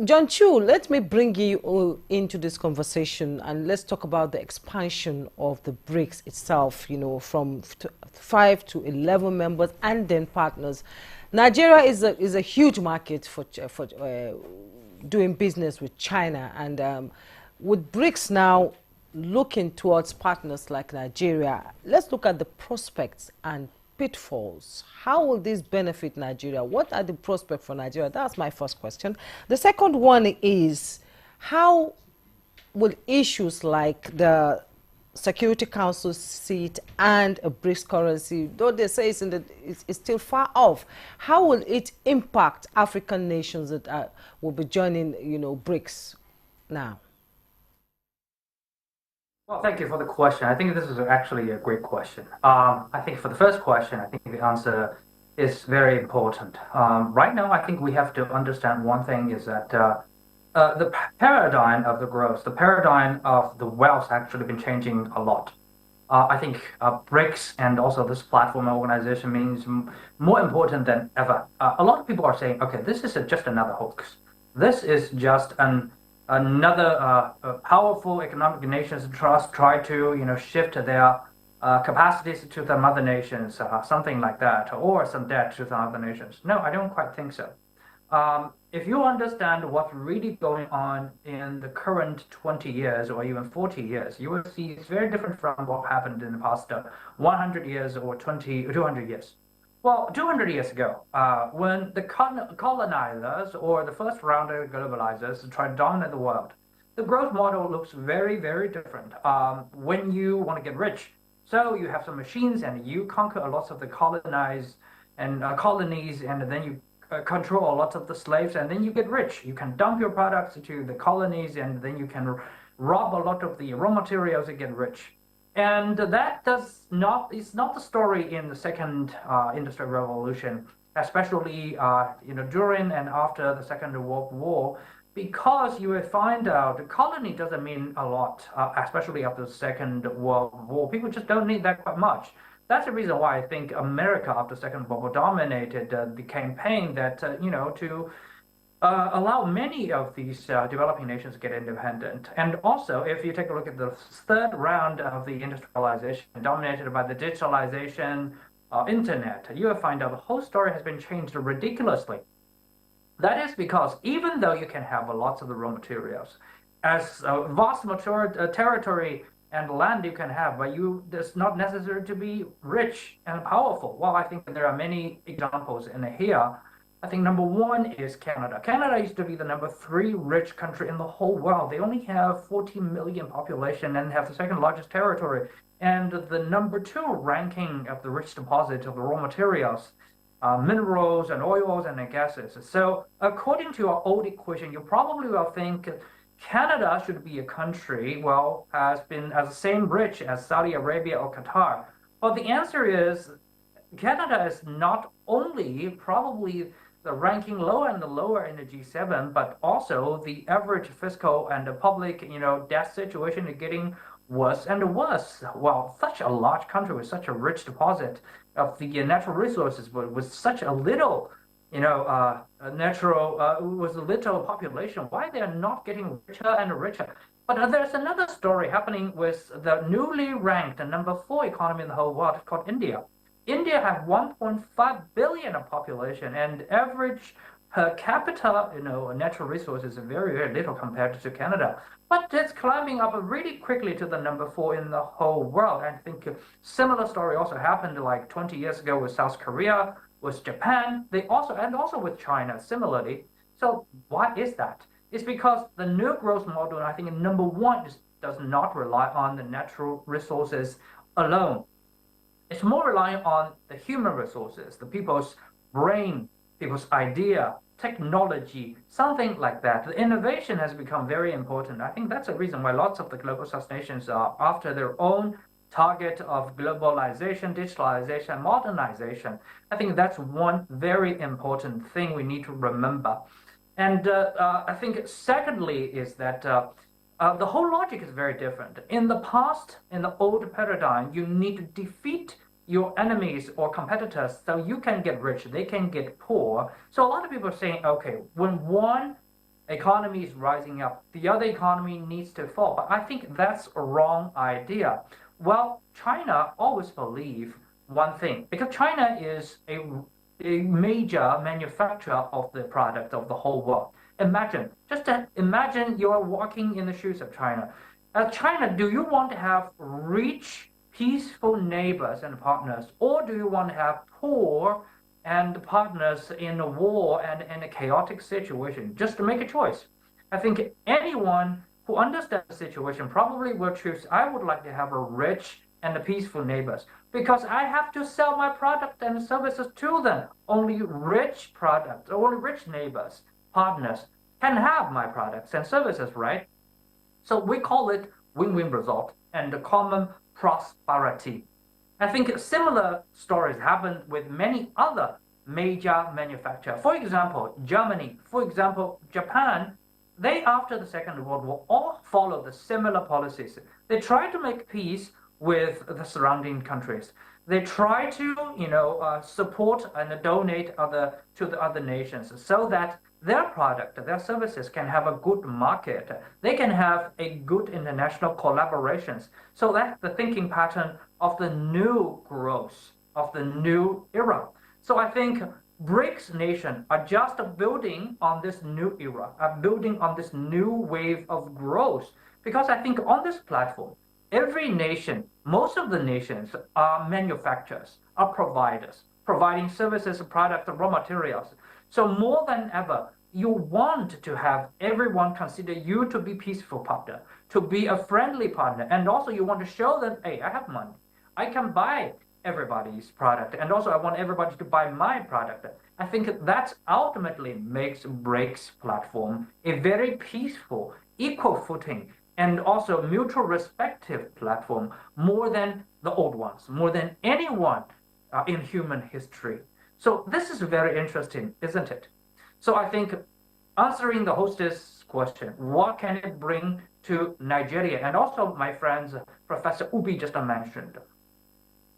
John Chu, let me bring you into this conversation and let's talk about the expansion of the BRICS itself, from 5 to 11 members and then partners. Nigeria is a huge market for doing business with China, and with BRICS now looking towards partners like Nigeria, let's look at the prospects and pitfalls. How will this benefit Nigeria? What are the prospects for Nigeria? That's my first question. The second one is, how will issues like the Security Council seat and a BRICS currency, though they say it's still far off, how will it impact African nations that will be joining, BRICS now? Well, thank you for the question. I think this is actually a great question. I think for the first question, I think the answer is very important. Right now, I think we have to understand one thing is that the paradigm of the growth, the paradigm of the wealth actually been changing a lot. I think BRICS and also this platform organization means more important than ever. A lot of people are saying, okay, this is just another hoax. This is just another powerful economic nations trust try to shift their capacities to the mother nations, something like that, or some debt to the other nations. No, I don't quite think so. If you understand what's really going on in the current 20 years or even 40 years, you will see it's very different from what happened in the past 100 years or 200 years. Well, 200 years ago, when the colonizers or the first round of globalizers tried to dominate the world, the growth model looks very, very different. When you want to get rich, so you have some machines and you conquer a lot of the colonized and colonies, and then you control a lot of the slaves, and then you get rich. You can dump your products to the colonies, and then you can rob a lot of the raw materials and get rich. And that does not is not the story in the second industrial revolution, especially during and after the Second World War, because you will find out the colony doesn't mean a lot, especially after the Second World War. People just don't need that quite much. That's the reason why I think America after Second World War dominated the campaign that to allow many of these developing nations to get independent. And also, if you take a look at the third round of the industrialization, dominated by the digitalization, internet, you will find out the whole story has been changed ridiculously. That is because even though you can have lots of the raw materials, as a vast mature territory and land you can have, but it's not necessary to be rich and powerful. Well, I think there are many examples in here. I think number one is Canada. Canada used to be the number 3 rich country in the whole world. They only have 14 million population and have the second largest territory and the number 2 ranking of the rich deposit of the raw materials, minerals and oils and gases. So according to our old equation, you probably will think Canada should be a country, well, has been as the same rich as Saudi Arabia or Qatar. But the answer is Canada is not only probably the ranking lower and lower in the G7, but also the average fiscal and the public, debt situation is getting worse and worse. Well, such a large country with such a rich deposit of the natural resources, but with such a little, with a little population, why they are not getting richer and richer? But there's another story happening with the newly ranked number 4 economy in the whole world called India. India has 1.5 billion of population and average per capita, natural resources are very, very little compared to Canada. But it's climbing up really quickly to the number 4 in the whole world. And I think a similar story also happened like 20 years ago with South Korea, with Japan, also with China similarly. So why is that? It's because the new growth model, I think number 1 does not rely on the natural resources alone. It's more reliant on the human resources, the people's brain, people's idea, technology, something like that. The innovation has become very important. I think that's the reason why lots of the global South nations are after their own target of globalization, digitalization, modernization. I think that's one very important thing we need to remember. And I think secondly is that the whole logic is very different. In the past, in the old paradigm, you need to defeat your enemies or competitors so you can get rich, they can get poor. So a lot of people are saying, okay, when one economy is rising up, the other economy needs to fall. But I think that's a wrong idea. Well, China always believe one thing, because China is a major manufacturer of the product of the whole world. Imagine you're walking in the shoes of China. China, do you want to have rich, peaceful neighbors and partners, or do you want to have poor and partners in a war and in a chaotic situation? Just to make a choice. I think anyone who understands the situation probably will choose, I would like to have a rich and a peaceful neighbors, because I have to sell my product and services to them. Only rich products, only rich neighbors, partners can have my products and services, right? So we call it win-win result and common prosperity. I think similar stories happen with many other major manufacturers. For example, Germany, for example, Japan, they after the Second World War all followed the similar policies. They tried to make peace with the surrounding countries. They try to, support and donate to the other nations so that their product, their services can have a good market. They can have a good international collaborations. So that's the thinking pattern of the new growth, of the new era. So I think BRICS nations are just building on this new era, are building on this new wave of growth. Because I think on this platform, every nation, most of the nations are manufacturers, are providers, providing services, products, raw materials. So more than ever, you want to have everyone consider you to be peaceful partner, to be a friendly partner, and also you want to show them, hey, I have money, I can buy everybody's product, and also I want everybody to buy my product. I think that ultimately makes BRICS platform a very peaceful, equal footing, and also mutual respective platform more than the old ones, more than anyone in human history. So this is very interesting, isn't it? So I think answering the hostess question, what can it bring to Nigeria? And also my friends, Professor Ubi just mentioned,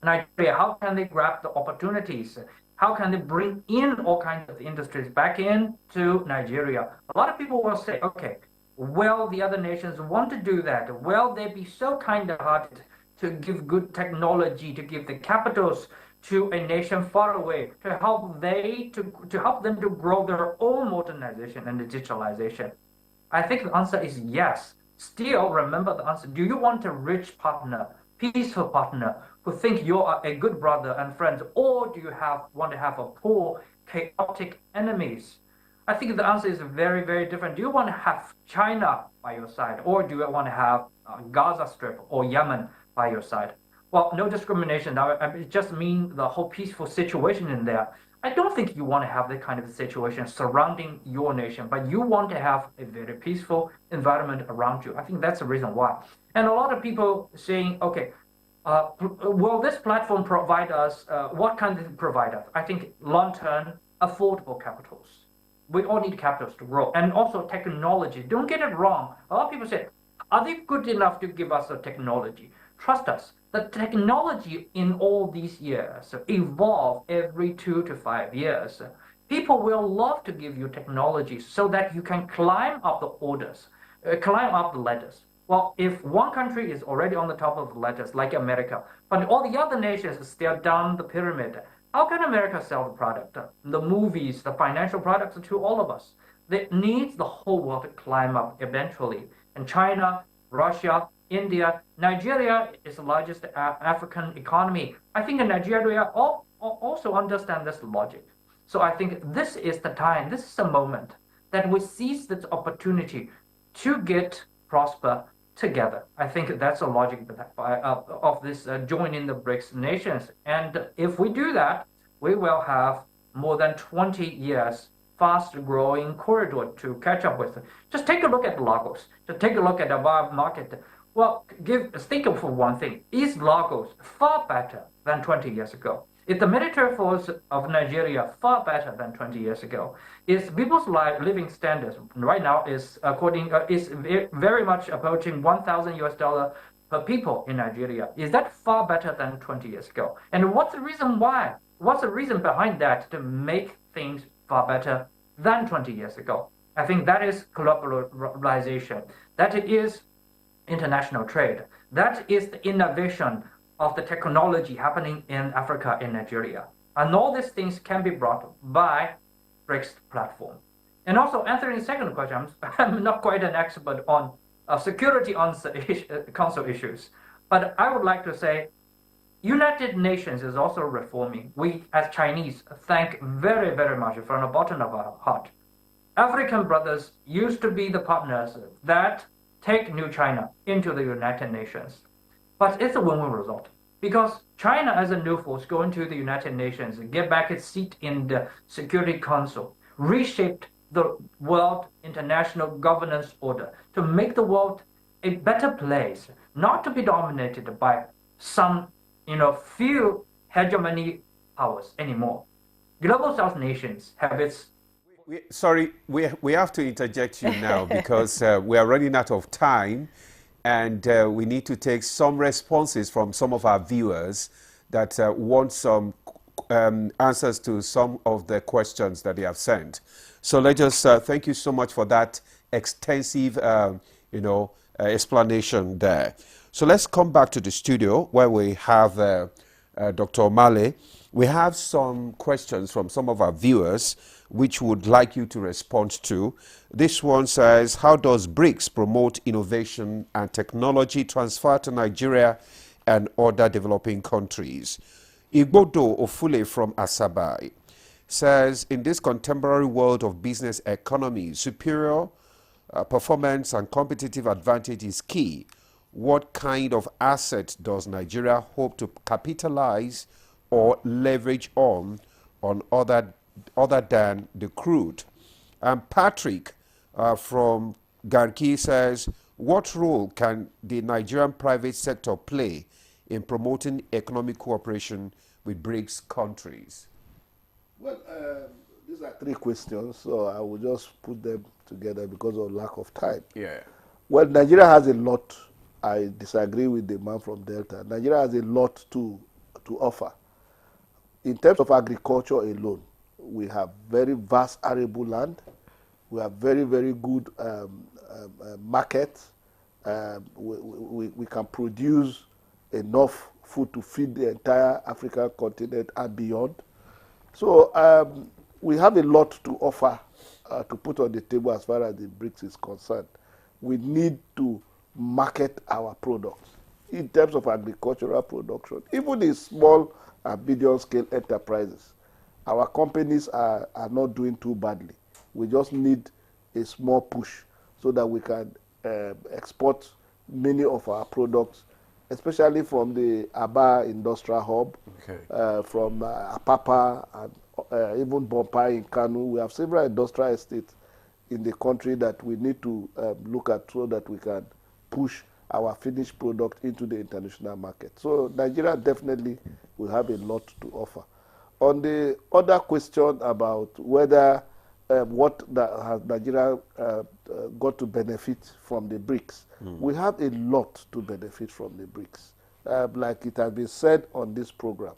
Nigeria, how can they grab the opportunities? How can they bring in all kinds of industries back into Nigeria? A lot of people will say, okay, will the other nations want to do that? Will they be so kind-hearted to give good technology, to give the capitals to a nation far away, to help them to grow their own modernization and digitalization? I think the answer is yes. Still, remember the answer. Do you want a rich partner, peaceful partner, who think you are a good brother and friend, or do you want to have a poor, chaotic enemies? I think the answer is very, very different. Do you want to have China by your side, or do you want to have Gaza Strip or Yemen by your side? Well, no discrimination. It just means the whole peaceful situation in there. I don't think you want to have that kind of situation surrounding your nation, but you want to have a very peaceful environment around you. I think that's the reason why. And a lot of people saying, okay, will this platform provide us, what can it provide us? I think long-term, affordable capitals. We all need capitals to grow. And also technology. Don't get it wrong. A lot of people say, are they good enough to give us the technology? Trust us. The technology in all these years evolve every 2 to 5 years. People will love to give you technology so that you can climb up the orders, climb up the ladders. Well, if one country is already on the top of the ladders, like America, but all the other nations are still down the pyramid, how can America sell the product, the movies, the financial products to all of us? It needs the whole world to climb up eventually. And China, Russia, India, Nigeria is the largest African economy. I think Nigeria also understand this logic. So I think this is the time, this is the moment that we seize this opportunity to get prosper together. I think that's a logic of this joining the BRICS nations. And if we do that, we will have more than 20 years fast-growing corridor to catch up with. Just take a look at Lagos. Just take a look at the market. Well, think of one thing. Is Lagos far better than 20 years ago? Is the military force of Nigeria far better than 20 years ago? Is people's living standards right now is very much approaching $1,000 per people in Nigeria? Is that far better than 20 years ago? And what's the reason why? What's the reason behind that to make things far better than 20 years ago? I think that is globalization. That is international trade. That is the innovation of the technology happening in Africa and Nigeria. And all these things can be brought by BRICS platform. And also answering the second question, I'm not quite an expert on Security Council issues, but I would like to say United Nations is also reforming. We as Chinese thank very, very much from the bottom of our heart. African brothers used to be the partners that take New China into the United Nations. But it's a win-win result because China as a new force going to the United Nations, get back its seat in the Security Council, reshaped the world international governance order to make the world a better place, not to be dominated by some, few hegemony powers anymore. Global South nations have its... We have to interject you now because we are running out of time. And we need to take some responses from some of our viewers that want some answers to some of the questions that they have sent. So let's just thank you so much for that extensive, explanation there. So let's come back to the studio where we have Dr. Male. We have some questions from some of our viewers which would like you to respond to. This one says, how does BRICS promote innovation and technology transfer to Nigeria and other developing countries? Igbodo Ofule from Asaba says, in this contemporary world of business economy, superior performance and competitive advantage is key. What kind of asset does Nigeria hope to capitalize or leverage on other than the crude? And Patrick from Garki says, what role can the Nigerian private sector play in promoting economic cooperation with BRICS countries? Well, these are three questions, so I will just put them together because of lack of time. Yeah. Well, Nigeria has a lot. I disagree with the man from Delta. Nigeria has a lot to offer. In terms of agriculture alone, we have very vast arable land. We have very, very good markets. We can produce enough food to feed the entire African continent and beyond. So we have a lot to offer to put on the table as far as the BRICS is concerned. We need to market our products in terms of agricultural production, even in small and medium scale enterprises. Our companies are not doing too badly. We just need a small push so that we can export many of our products, especially from the Aba Industrial Hub, from Apapa, and even Bompai in Kanu. We have several industrial estates in the country that we need to look at so that we can push our finished product into the international market. So Nigeria definitely will have a lot to offer. On the other question about whether has Nigeria got to benefit from the BRICS, we have a lot to benefit from the BRICS. Like it has been said on this program,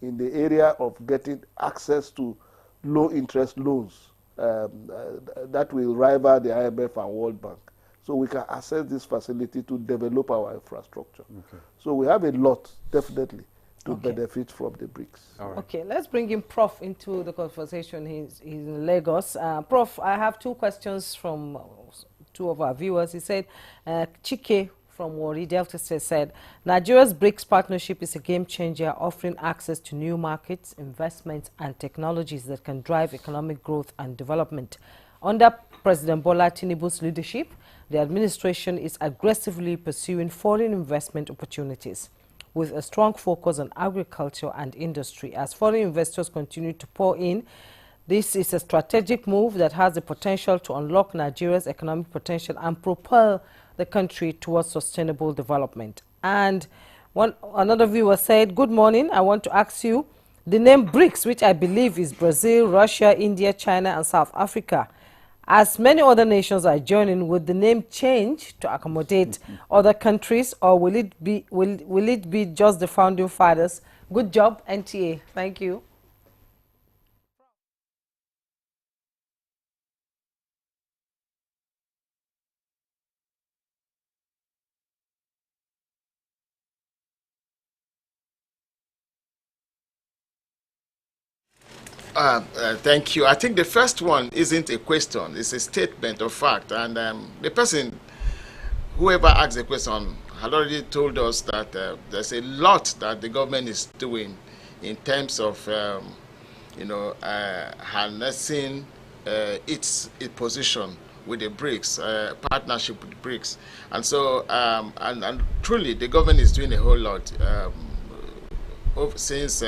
in the area of getting access to low-interest loans that will rival the IMF and World Bank. So we can access this facility to develop our infrastructure. So we have a lot, definitely, to benefit from the BRICS. Okay, let's bring in Prof into the conversation. He's in Lagos. Prof, I have two questions from two of our viewers. He said, Chike from Wari Delta said, Nigeria's BRICS partnership is a game changer, offering access to new markets, investments, and technologies that can drive economic growth and development. Under President Bola Tinubu's leadership, the administration is aggressively pursuing foreign investment opportunities with a strong focus on agriculture and industry. As foreign investors continue to pour in, this is a strategic move that has the potential to unlock Nigeria's economic potential and propel the country towards sustainable development. And another viewer said, good morning, I want to ask you, the name BRICS, which I believe is Brazil, Russia, India, China, and South Africa, as many other nations are joining, would the name change to accommodate other countries, or will it be just the founding fathers? Good job, NTA. Thank you. Thank you. I think the first one isn't a question, it's a statement of fact. And the person, whoever asked the question, had already told us that there's a lot that the government is doing in terms of, harnessing its position with the BRICS, partnership with the BRICS. And so, and truly, the government is doing a whole lot since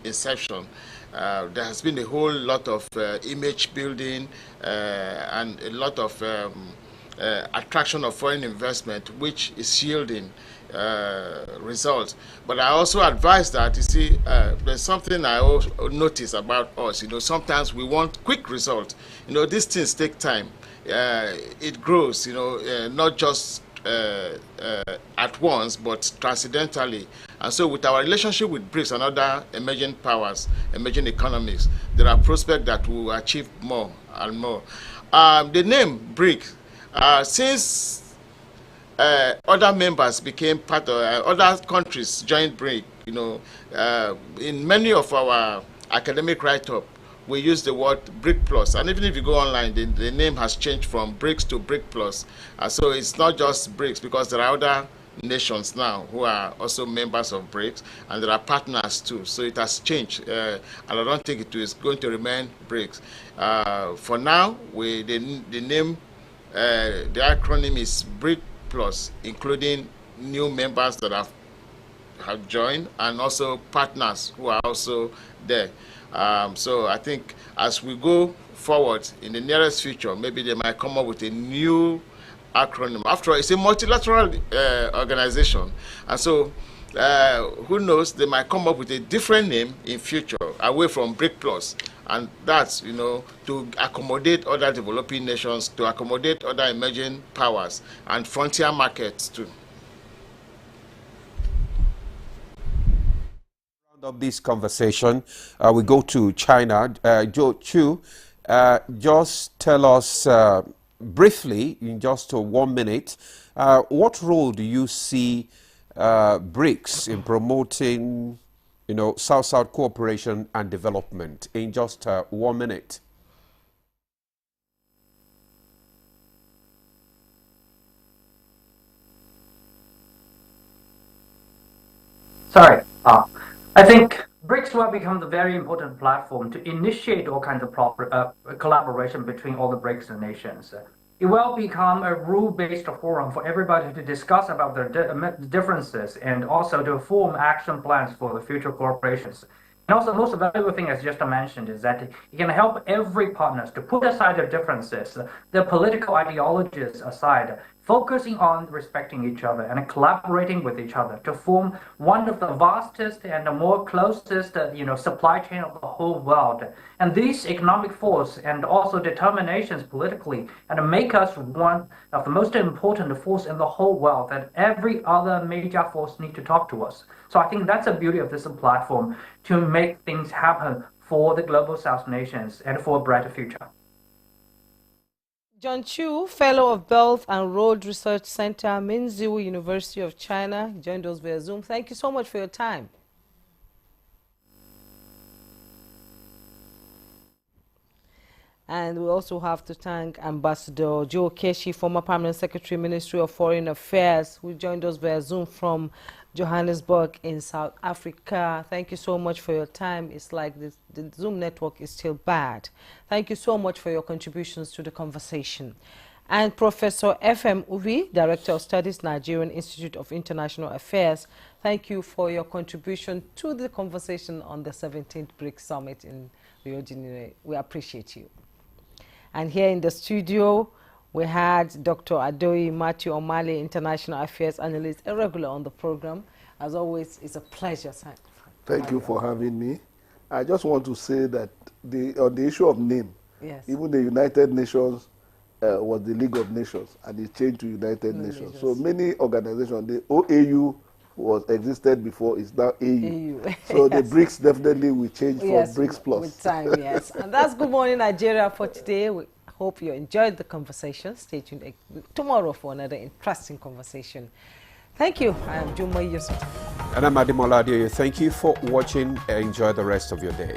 inception. There has been a whole lot of image building and a lot of attraction of foreign investment, which is yielding results. But I also advise that, you see, there's something I also notice about us. Sometimes we want quick results. These things take time. It grows, not just at once, but transcendentally. And so with our relationship with BRICS and other emerging powers, emerging economies, there are prospects that we will achieve more and more. The name BRICS, since other members became part of, other countries joined BRICS, you know, in many of our academic write-up, we use the word BRIC Plus, and even if you go online, the name has changed from BRICS to BRIC Plus. So it's not just BRICS, because there are other nations now who are also members of BRICS, and there are partners too. So it has changed, and I don't think it is going to remain BRICS. For now, the name, the acronym is BRIC Plus, including new members that have joined, and also partners who are also there. So I think as we go forward in the nearest future, maybe they might come up with a new acronym. After all, it's a multilateral organization, and so who knows, they might come up with a different name in future away from BRIC Plus, and that's, you know, to accommodate other developing nations, to accommodate other emerging powers and frontier markets too. Of this conversation, we go to China. Joe Chu, just tell us briefly, in just 1 minute, what role do you see BRICS in promoting, you know, South-South cooperation and development? In just 1 minute. Sorry. I think BRICS will become the very important platform to initiate all kinds of collaboration between all the BRICS nations. It will become a rule-based forum for everybody to discuss about their differences, and also to form action plans for the future cooperations. And also, the most valuable thing, as just mentioned, is that it can help every partners to put aside their differences, their political ideologies aside, focusing on respecting each other and collaborating with each other to form one of the vastest and the more closest, supply chain of the whole world. And these economic force and also determinations politically, and make us one of the most important force in the whole world that every other major force need to talk to us. So I think that's the beauty of this platform, to make things happen for the global South nations and for a brighter future. John Chu, Fellow of Belt and Road Research Center, Minzu University of China, joined us via Zoom. Thank you so much for your time. And we also have to thank Ambassador Joe Keshi, former Permanent Secretary, Ministry of Foreign Affairs, who joined us via Zoom from Johannesburg in South Africa. Thank you so much for your time. It's like the Zoom network is still bad. Thank you so much for your contributions to the conversation. And Professor F.M. Ubi, Director of Studies, Nigerian Institute of International Affairs, thank you for your contribution to the conversation on the 17th BRICS Summit in Rio de Janeiro. We appreciate you. And here in the studio, we had Dr. Adoyi Matthew Omale, International Affairs Analyst, a regular on the program. As always, it's a pleasure. Thank you for having me. I just want to say that on the issue of name, yes, even the United Nations was the League of Nations, and it changed to United Nations. So many organizations, the OAU existed before, it's now AU. So yes, the BRICS definitely will change from BRICS Plus. With time, yes. And that's Good Morning Nigeria for today. We hope you enjoyed the conversation. Stay tuned tomorrow for another interesting conversation. Thank you. I am Jumma Yusuf. And I'm Ademola Adeoye. Thank you for watching. Enjoy the rest of your day.